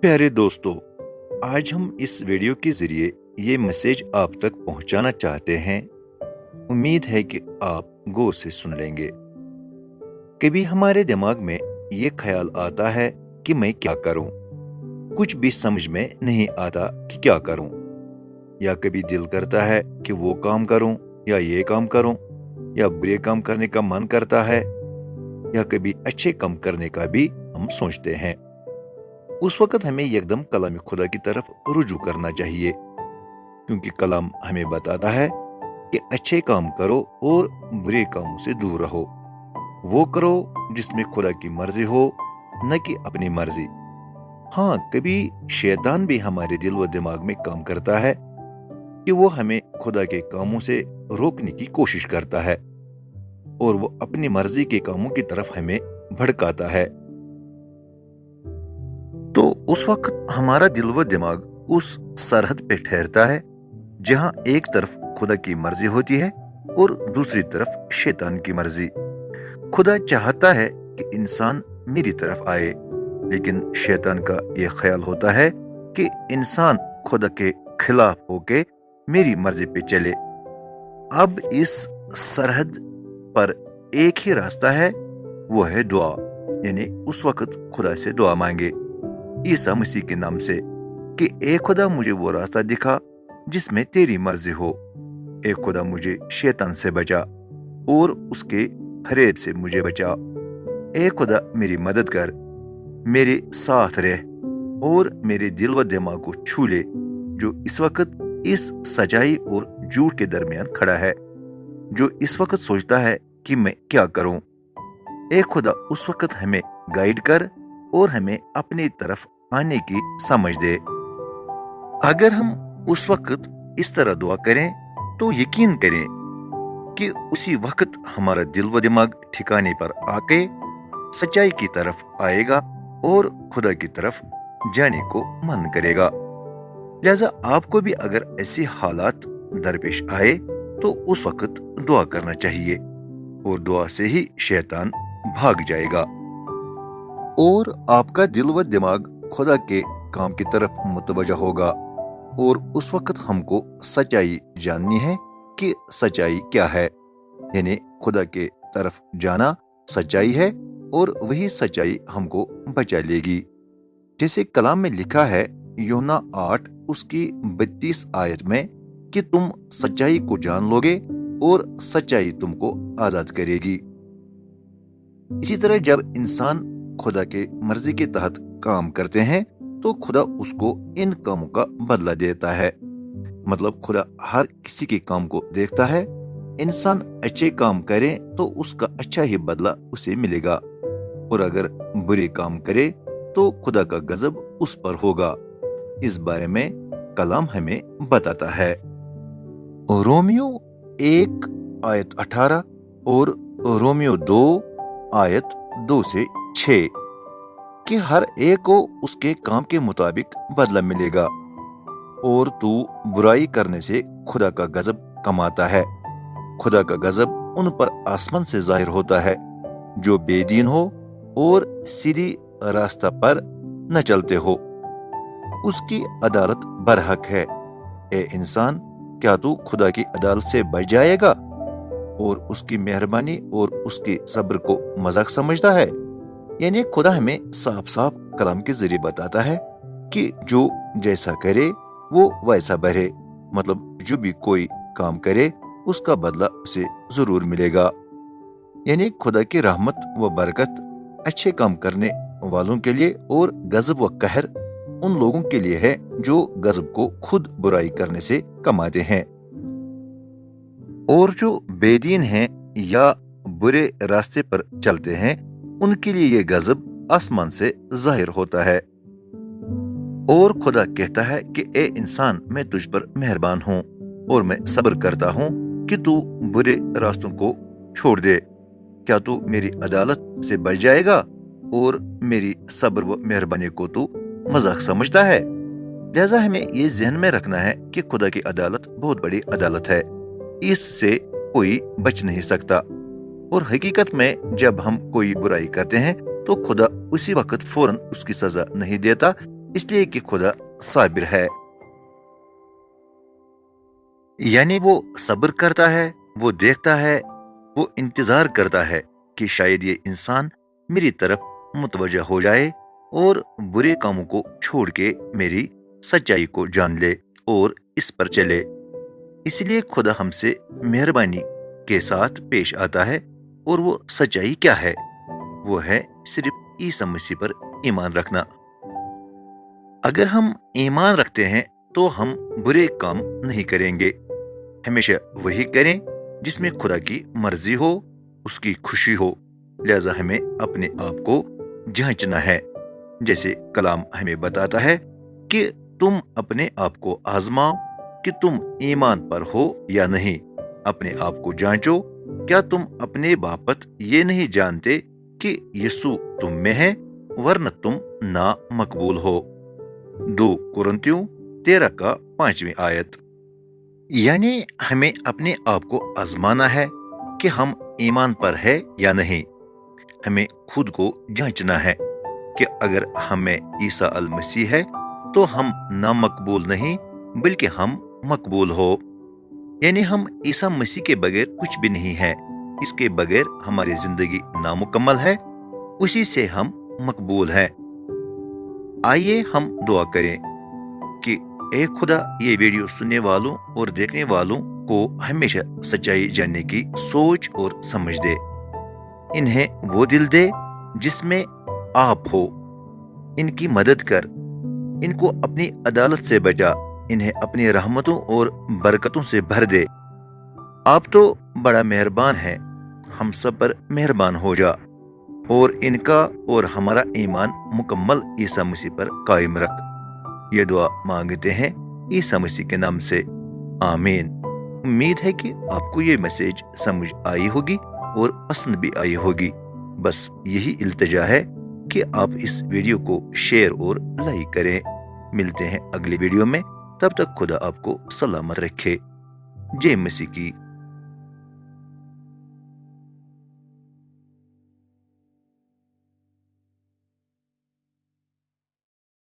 प्यारे दोस्तों, आज हम इस वीडियो के जरिए ये मैसेज आप तक पहुंचाना चाहते हैं। उम्मीद है कि आप गौर से सुन लेंगे। कभी हमारे दिमाग में ये ख्याल आता है कि मैं क्या करूं, कुछ भी समझ में नहीं आता कि क्या करूं। या कभी दिल करता है कि वो काम करूं या ये काम करूं, या बुरे काम करने का मन करता है, या कभी अच्छे काम करने का भी हम सोचते हैं। उस वक्त हमें एकदम कलाम खुदा की तरफ रुजू करना चाहिए, क्योंकि कलाम हमें बताता है कि अच्छे काम करो और बुरे कामों से दूर रहो। वो करो जिसमें खुदा की मर्जी हो, न कि अपनी मर्जी। हाँ, कभी शैतान भी हमारे दिल व दिमाग में काम करता है कि वो हमें खुदा के कामों से रोकने की कोशिश करता है और वो अपनी मर्जी के कामों की तरफ हमें भड़काता है। तो उस वक्त हमारा दिल व दिमाग उस सरहद पे ठहरता है जहां एक तरफ खुदा की मर्जी होती है और दूसरी तरफ शैतान की मर्जी। खुदा चाहता है कि इंसान मेरी तरफ आए, लेकिन शैतान का यह ख्याल होता है कि इंसान खुदा के खिलाफ होके मेरी मर्जी पे चले। अब इस सरहद पर एक ही रास्ता है, वो है दुआ। यानी उस वक्त खुदा से दुआ मांगे ईसा मसीह के नाम से कि ए खुदा, मुझे वो रास्ता दिखा जिसमें तेरी मर्जी हो। ए खुदा, मुझे शैतान से बचा और उसके फरेब से मुझे बचा। ए खुदा, मेरी मदद कर, मेरे साथ रह और मेरे दिल व दिमाग को छू ले, जो इस वक्त इस सच्चाई और झूठ के दरमियान खड़ा है, जो इस वक्त सोचता है कि मैं क्या करूं। ए खुदा, उस वक्त हमें गाइड कर और हमें अपनी तरफ आने की समझ दे। अगर हम उस वक्त इस तरह दुआ करें तो यकीन करें कि उसी वक्त हमारा दिल व दिमाग ठिकाने पर आके सच्चाई की तरफ आएगा और खुदा की तरफ जाने को मन करेगा। लिहाजा आपको भी अगर ऐसे हालात दरपेश आए तो उस वक्त दुआ करना चाहिए और दुआ से ही शैतान भाग जाएगा और आपका दिल व दिमाग खुदा के काम की तरफ मुतवज्जा होगा। और उस वक्त हमको सच्चाई जाननी है कि सच्चाई क्या है। यानी खुदा के तरफ जाना सच्चाई है और वही सच्चाई हमको बचा लेगी। जैसे कलाम में लिखा है यूहन्ना 8 उसकी 32 आयत में कि तुम सच्चाई को जान लोगे और सच्चाई तुमको आजाद करेगी। इसी तरह जब इंसान खुदा के मर्जी के तहत काम करते हैं तो खुदा उसको इन कामों का बदला देता है। मतलब खुदा हर किसी के काम को देखता है। इंसान अच्छे काम करे तो उसका अच्छा ही बदला उसे मिलेगा, और अगर बुरे काम करे तो खुदा का गजब उस पर होगा। इस बारे में कलाम हमें बताता है। रोमियो 1 आयत 18 और रोमियो 2 आयत 2 से 6 कि हर एक को उसके काम के मुताबिक बदला मिलेगा, और तू बुराई करने से खुदा का गजब कमाता है। खुदा का गजब उन पर आसमान से जाहिर होता है जो बेदीन हो और सीधी रास्ता पर न चलते हो। उसकी अदालत बरहक है। ए इंसान, क्या तू खुदा की अदालत से बच जाएगा और उसकी मेहरबानी और उसके सब्र को मजाक समझता है? यानी खुदा हमें साफ साफ कलाम के जरिए बताता है कि जो जैसा करे वो वैसा भरे। मतलब जो भी कोई काम करे उसका बदला उसे जरूर मिलेगा। यानी खुदा की रहमत व बरकत अच्छे काम करने वालों के लिए और गजब व कहर उन लोगों के लिए है जो गजब को खुद बुराई करने से कमाते हैं। और जो बेदीन हैं या बुरे रास्ते पर चलते हैं उनके लिए ये गजब आसमान से जाहिर होता है। और खुदा कहता है कि ए इंसान, मैं तुझ पर मेहरबान हूं और मैं सब्र करता हूं कि तू बुरे रास्तों को छोड़ दे। क्या तू मेरी अदालत से बच जाएगा और मेरी सब्र व मेहरबानी को तू मजाक समझता है? लिहाजा हमें ये ज़हन में रखना है कि खुदा की अदालत बहुत बड़ी अदालत है, इससे कोई बच नहीं सकता। और हकीकत में जब हम कोई बुराई करते हैं तो खुदा उसी वक्त फौरन उसकी सजा नहीं देता, इसलिए कि खुदा साबिर है, यानी वो सब्र करता है, वो देखता है, वो इंतजार करता है कि शायद ये इंसान मेरी तरफ मुतवज्जा हो जाए और बुरे कामों को छोड़ के मेरी सच्चाई को जान ले और इस पर चले। इसलिए खुदा हमसे मेहरबानी के साथ पेश आता है, और वो सच्चाई क्या है? वो है सिर्फ ईसा मसीह पर ईमान रखना। अगर हम ईमान रखते हैं तो हम बुरे काम नहीं करेंगे। हमेशा वही करें जिसमें खुदा की मर्जी हो, उसकी खुशी हो। लिहाजा हमें अपने आप को जांचना है। जैसे कलाम हमें बताता है कि तुम अपने आप को आजमाओ कि तुम ईमान पर हो या नहीं। अपने आप को जांचो, क्या तुम अपने बाबत ये नहीं जानते कि यीशु तुम में है, वरना तुम ना मकबूल हो। 2 कुरिन्थियों 13 का 5वीं आयत। यानी हमें अपने आप को आजमाना है कि हम ईमान पर है या नहीं। हमें खुद को जांचना है कि अगर हमें ईसा अल मसीह है तो हम ना मकबूल नहीं बल्कि हम मकबूल हो। यानी हम ईसा मसीह के बगैर कुछ भी नहीं है। इसके बगैर हमारी जिंदगी नामुकम्मल है, उसी से हम मकबूल हैं। आइए हम दुआ करें कि ए खुदा, ये वीडियो सुनने वालों और देखने वालों को हमेशा सच्चाई जानने की सोच और समझ दे। इन्हें वो दिल दे जिसमें आप हो। इनकी मदद कर, इनको अपनी अदालत से बचा, इन्हें अपनी रहमतों और बरकतों से भर दे। आप तो बड़ा मेहरबान हैं, हम सब पर मेहरबान हो जा और इनका और हमारा ईमान मुकम्मल ईसा मसीह पर कायम रख। ये दुआ मांगते हैं ईसा मसीह के नाम से, आमीन। उम्मीद है कि आपको ये मैसेज समझ आई होगी और पसंद भी आई होगी। बस यही इल्तिजा है कि आप इस वीडियो को शेयर और लाइक करें। मिलते हैं अगली वीडियो में, तब तक खुदा आपको सलामत रखे। जय मसीह की